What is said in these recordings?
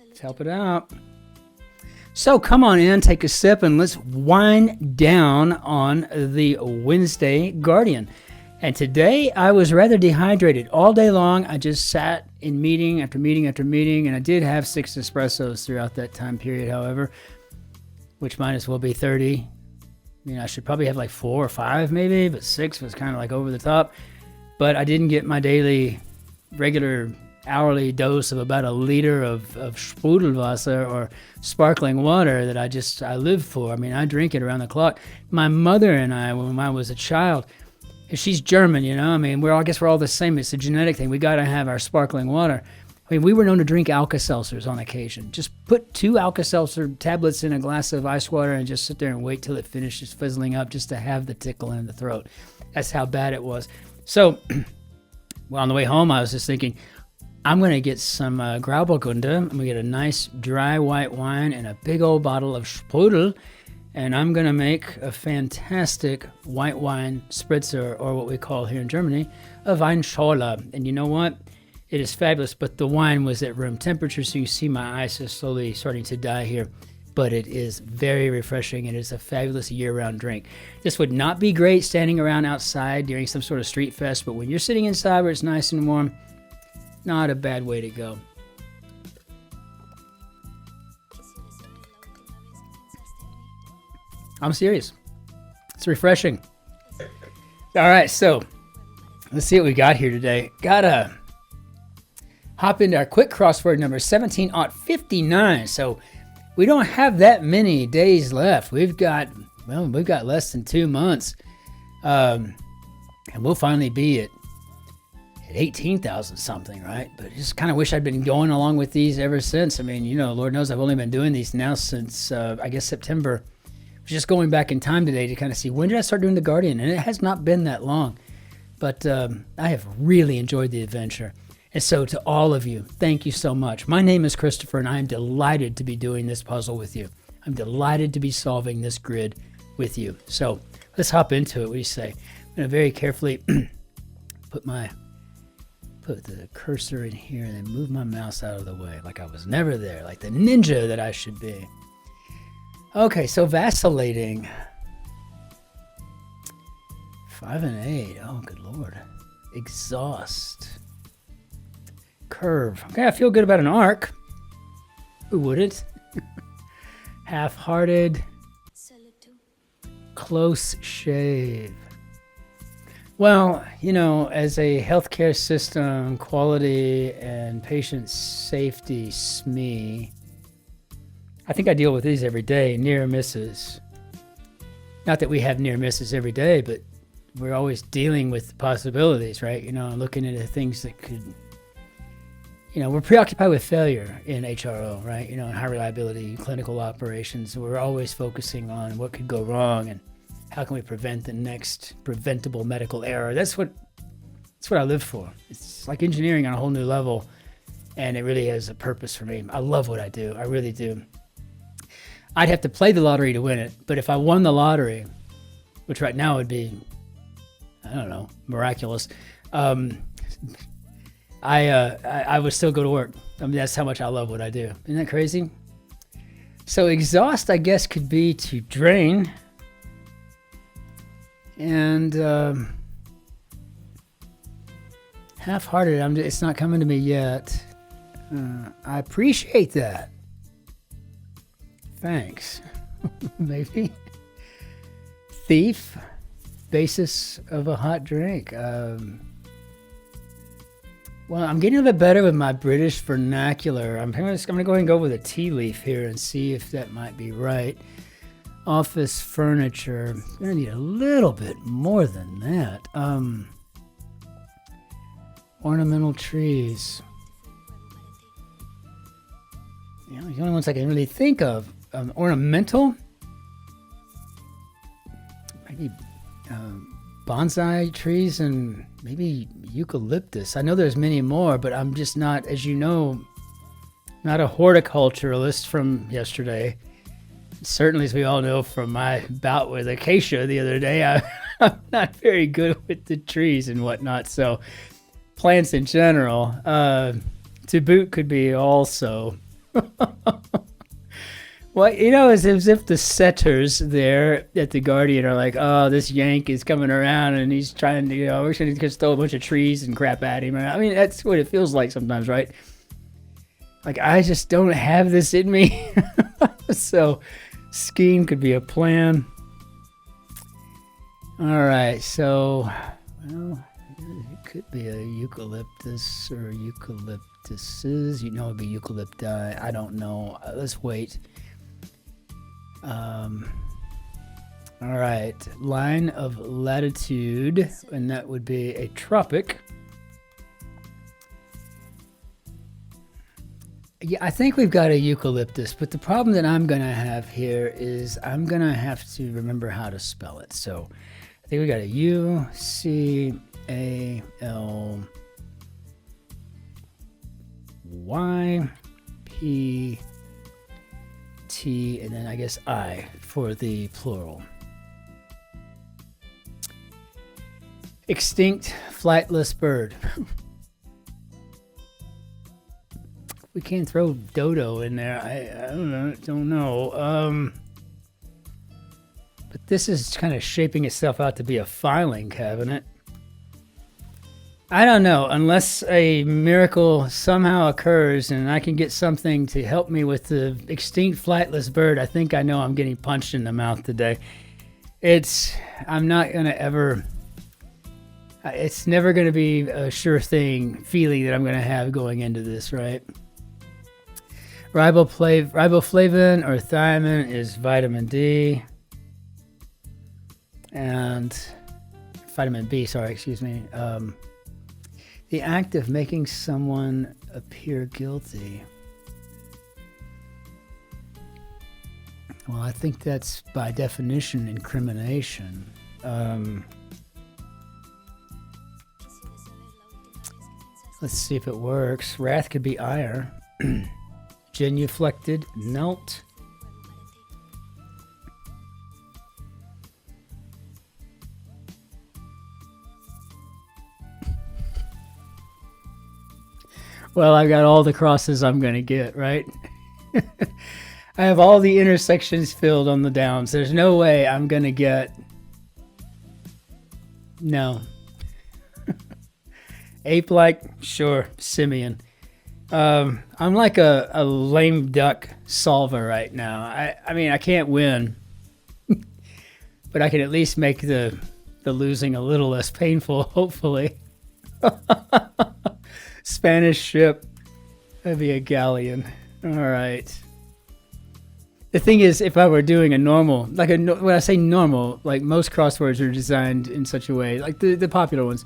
Let's help it out. So come on in, take a sip, and let's wind down on the Wednesday Guardian. And today I was rather dehydrated all day long. I just sat in meeting after meeting after meeting, and I did have 6 espressos throughout that time period, however, which might as well be 30. I mean, I should probably have like 4 or 5 maybe, but 6 was kind of like over the top. But I didn't get my daily, regular, hourly dose of about a liter of Sprudelwasser or sparkling water that I live for. I mean, I drink it around the clock. My mother and I, when I was a child, she's German, you know. I mean, I guess we're all the same. It's a genetic thing. We got to have our sparkling water. I mean, we were known to drink Alka-Seltzers on occasion. Just put 2 Alka-Seltzer tablets in a glass of ice water and just sit there and wait till it finishes fizzling up just to have the tickle in the throat. That's how bad it was. So, well, on the way home, I was just thinking, I'm going to get some Grauburgunder. I'm going to get a nice dry white wine and a big old bottle of Sprudel. And I'm going to make a fantastic white wine spritzer, or what we call here in Germany, a Weinschorle. And you know what? It is fabulous, but the wine was at room temperature, so you see my eyes are slowly starting to die here. But it is very refreshing. It is a fabulous year-round drink. This would not be great standing around outside during some sort of street fest, but when you're sitting inside where it's nice and warm, not a bad way to go. I'm serious. It's refreshing. All right, so let's see what we got here today. Gotta hop into our quick crossword number 17-59. So we don't have that many days left. We've got less than 2 months. And we'll finally be at 18,000 something, right? But I just kind of wish I'd been going along with these ever since. I mean, you know, Lord knows I've only been doing these now since, I guess, September. Just going back in time today to kind of see when did I start doing the Guardian, and it has not been that long, but I have really enjoyed the adventure. And so to all of you, thank you so much. My name is Christopher, and I am delighted to be doing this puzzle with you. I'm delighted to be solving this grid with you. So let's hop into it. What do you say? I'm going to very carefully put the cursor in here and then move my mouse out of the way like I was never there, like the ninja that I should be. Okay, so vacillating. 5 and 8. Oh, good Lord. Exhaust. Curve. Okay, I feel good about an arc. Who wouldn't? Half-hearted. Close shave. Well, you know, as a healthcare system, quality and patient safety SME, I think I deal with these every day, near misses. Not that we have near misses every day, but we're always dealing with possibilities, right? You know, looking into things that could, you know, we're preoccupied with failure in HRO, right? You know, in high reliability clinical operations. We're always focusing on what could go wrong and how can we prevent the next preventable medical error. That's what I live for. It's like engineering on a whole new level, and it really has a purpose for me. I love what I do. I really do. I'd have to play the lottery to win it, but if I won the lottery, which right now would be, I don't know, miraculous, I would still go to work. I mean, that's how much I love what I do. Isn't that crazy? So exhaust, I guess, could be to drain, and half-hearted, it's not coming to me yet. I appreciate that. Thanks. Maybe. Thief. Basis of a hot drink. Well, I'm getting a little bit better with my British vernacular. I'm going to go ahead and go with a tea leaf here and see if that might be right. Office furniture. I'm going to need a little bit more than that. Ornamental trees. You know, the only ones I can really think of. Ornamental? Maybe bonsai trees and maybe eucalyptus. I know there's many more, but I'm just not, as you know, not a horticulturalist from yesterday. Certainly, as we all know from my bout with acacia the other day, I'm not very good with the trees and whatnot. So plants in general, to boot, could be also Well, you know, it's as if the setters there at the Guardian are like, oh, this Yank is coming around and he's trying to, you know, we're going to just throw a bunch of trees and crap at him. I mean, that's what it feels like sometimes, right? Like, I just don't have this in me. So, scheme could be a plan. All right, so, well, it could be a eucalyptus or eucalyptuses. You know, it'd be eucalypti. I don't know. Let's wait. All right, line of latitude, and that would be a tropic. Yeah, I think we've got a eucalyptus, but the problem that I'm going to have here is I'm going to have to remember how to spell it. So I think we got a U-C-A-L-Y-P-T, and then I guess I for the plural. Extinct flightless bird. We can't throw dodo in there. I don't know. But this is kind of shaping itself out to be a filing cabinet. I don't know, unless a miracle somehow occurs and I can get something to help me with the extinct flightless bird. I think I know I'm getting punched in the mouth today. I'm not gonna ever. It's never gonna be a sure thing feeling that I'm gonna have going into this, right? Riboflavin or thiamine is vitamin D. And vitamin B, sorry, excuse me. The act of making someone appear guilty. Well, I think that's by definition incrimination. Let's see if it works. Wrath could be ire. Genuflected, melt. Well, I got all the crosses I'm going to get, right? I have all the intersections filled on the downs. There's no way I'm going to get... No. Ape-like? Sure. Simian. I'm like a lame duck solver right now. I mean, I can't win. But I can at least make the losing a little less painful, hopefully. Spanish ship. That'd be a galleon. All right. The thing is, if I were doing a normal, when I say normal, like most crosswords are designed in such a way, like the popular ones,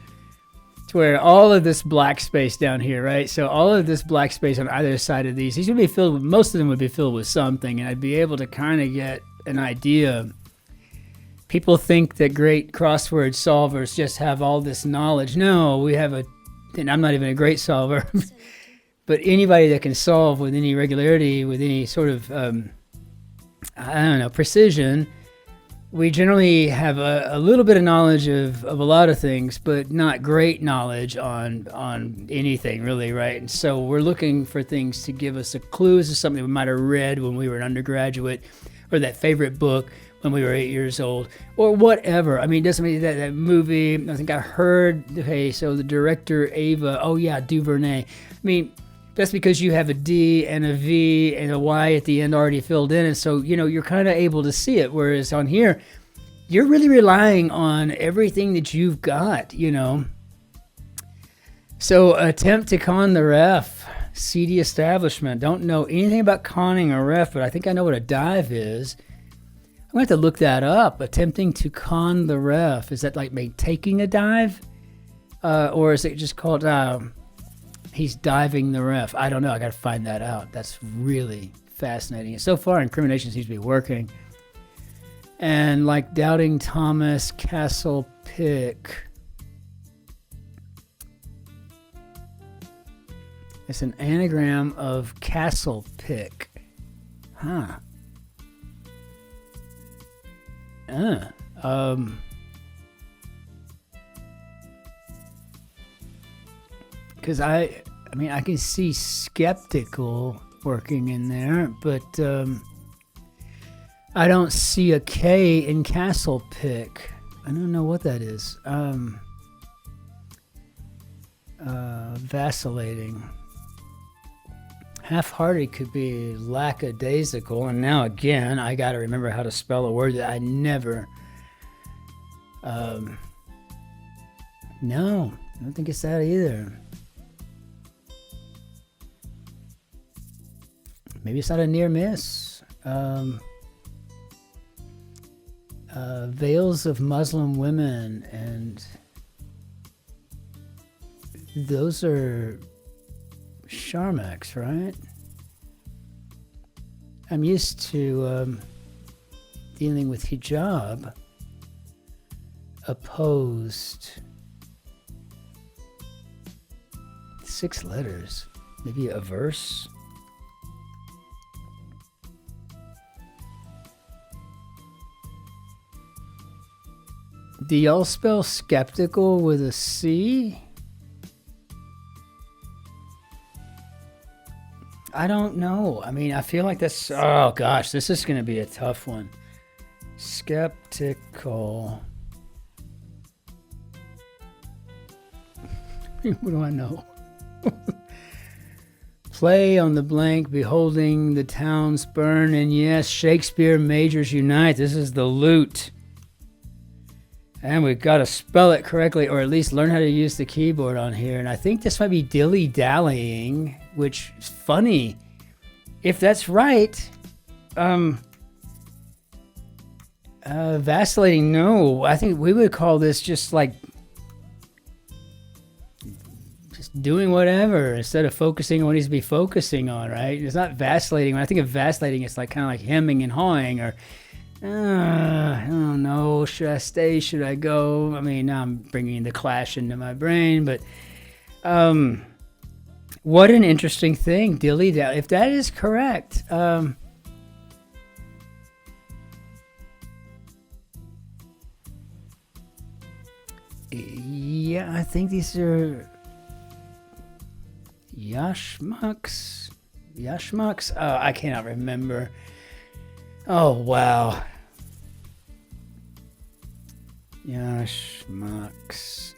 to where all of this black space down here, right? So all of this black space on either side of these would be filled with, most of them would be filled with something, and I'd be able to kind of get an idea. People think that great crossword solvers just have all this knowledge. No, we have and I'm not even a great solver, but anybody that can solve with any regularity, with any sort of, precision, we generally have a little bit of knowledge of a lot of things, but not great knowledge on anything really, right? And so we're looking for things to give us a clue as to something we might have read when we were an undergraduate, or that favorite book when we were 8 years old, or whatever. I mean, it doesn't mean that movie, I think I heard, okay, so the director, Ava, oh yeah, DuVernay. I mean, that's because you have a D and a V and a Y at the end already filled in, and so, you're kind of able to see it, whereas on here, you're really relying on everything that you've got, So, attempt to con the ref, seedy establishment. Don't know anything about conning a ref, but I think I know what a dive is. I'm going to have to look that up. Attempting to con the ref. Is that like taking a dive? Or is it just called, he's diving the ref? I don't know. I got to find that out. That's really fascinating. So far, incrimination seems to be working. And like doubting Thomas, Castle Pick. It's an anagram of Castle Pick. Huh. Because I can see skeptical working in there, but I don't see a K in Castle Pick. I don't know what that is. Vacillating. Half-hearted could be lackadaisical, and now again, I got to remember how to spell a word that I never. No, I don't think it's that either. Maybe it's not a near miss. Veils of Muslim women, and those are Sharmax, right? I'm used to dealing with hijab. Opposed. 6 letters. Maybe a verse. Do y'all spell skeptical with a C? I don't know. I mean, I feel like that's... Oh, gosh, this is going to be a tough one. Skeptical. What do I know? Play on the blank, beholding the towns burn, and yes, Shakespeare majors unite. This is the lute. And we've got to spell it correctly, or at least learn how to use the keyboard on here. And I think this might be dilly-dallying, which is funny. If that's right, vacillating, no. I think we would call this just like just doing whatever instead of focusing on what he's to be focusing on, right? It's not vacillating. When I think of vacillating, it's like kind of like hemming and hawing, or I don't know, should I stay, should I go? I mean, now I'm bringing the Clash into my brain, but what an interesting thing, dilly-dally. If that is correct, yeah, I think these are Yashmuks. Oh, I cannot remember. Oh, wow. Yashmuks.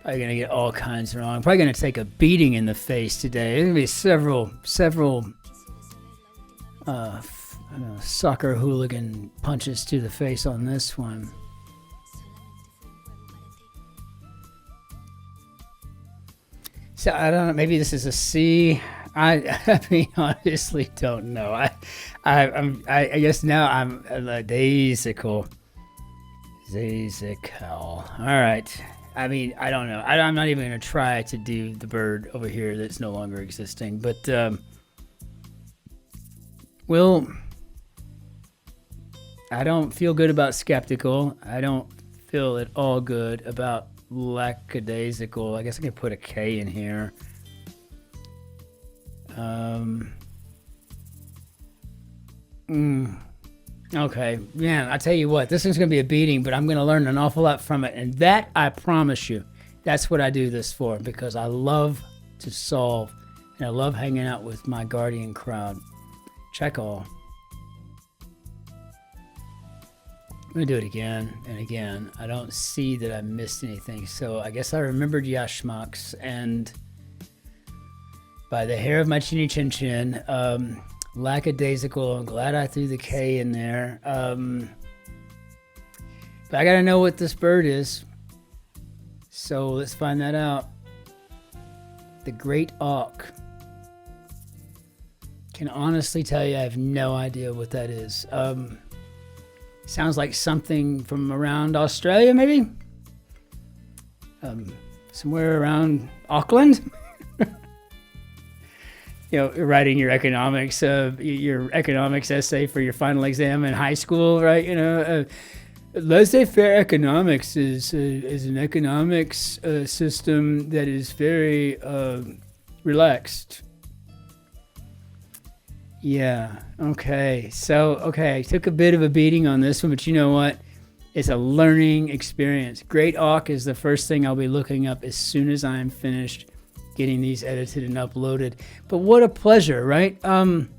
Probably going to get all kinds wrong. Probably going to take a beating in the face today. There's going to be several soccer hooligan punches to the face on this one. So I don't know. Maybe this is a C. I mean, honestly, don't know. I guess now I'm daisical. All right. I mean, I don't know. I'm not even going to try to do the bird over here that's no longer existing. But, well, I don't feel good about skeptical. I don't feel at all good about lackadaisical. I guess I can put a K in here. Okay, man, I tell you what, this is going to be a beating, but I'm going to learn an awful lot from it. And that, I promise you, that's what I do this for, because I love to solve, and I love hanging out with my guardian crowd. Check all. I'm going to do it again and again. I don't see that I missed anything, so I guess I remembered Yashmuks, and by the hair of my chinny chin chin, lackadaisical. I'm glad I threw the K in there. But I gotta know what this bird is. So let's find that out. The great auk. Can honestly tell you I have no idea what that is. Sounds like something from around Australia, maybe? Somewhere around Auckland? You know, writing your economics essay for your final exam in high school, right? You know, laissez-faire economics is an economics system that is very relaxed. Yeah. Okay. So, okay, I took a bit of a beating on this one, but you know what? It's a learning experience. Great auk is the first thing I'll be looking up as soon as I'm finished getting these edited and uploaded. But what a pleasure, right? And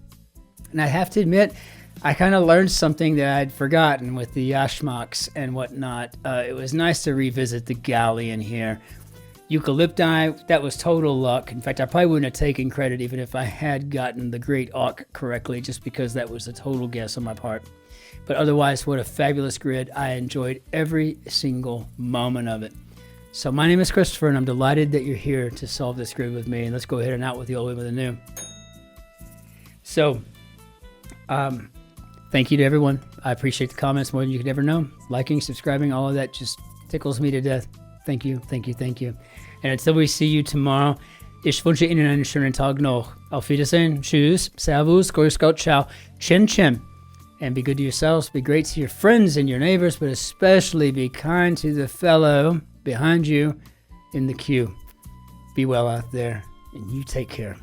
I have to admit, I kind of learned something that I'd forgotten with the yashmaks and whatnot. It was nice to revisit the galleon here. Eucalypti, that was total luck. In fact, I probably wouldn't have taken credit even if I had gotten the Great Auk correctly, just because that was a total guess on my part. But otherwise, what a fabulous grid. I enjoyed every single moment of it. So my name is Christopher, and I'm delighted that you're here to solve this grid with me. And let's go ahead and out with the old, in with the new. So, thank you to everyone. I appreciate the comments more than you could ever know. Liking, subscribing, all of that just tickles me to death. Thank you, thank you, thank you. And until we see you tomorrow, ich wünsche Ihnen einen schönen Tag noch. Auf Wiedersehen, tschüss, servus, grüß Gott, ciao, Cin-Cin. And be good to yourselves, be great to your friends and your neighbors, but especially be kind to the fellow behind you in the queue. Be well out there, and you take care.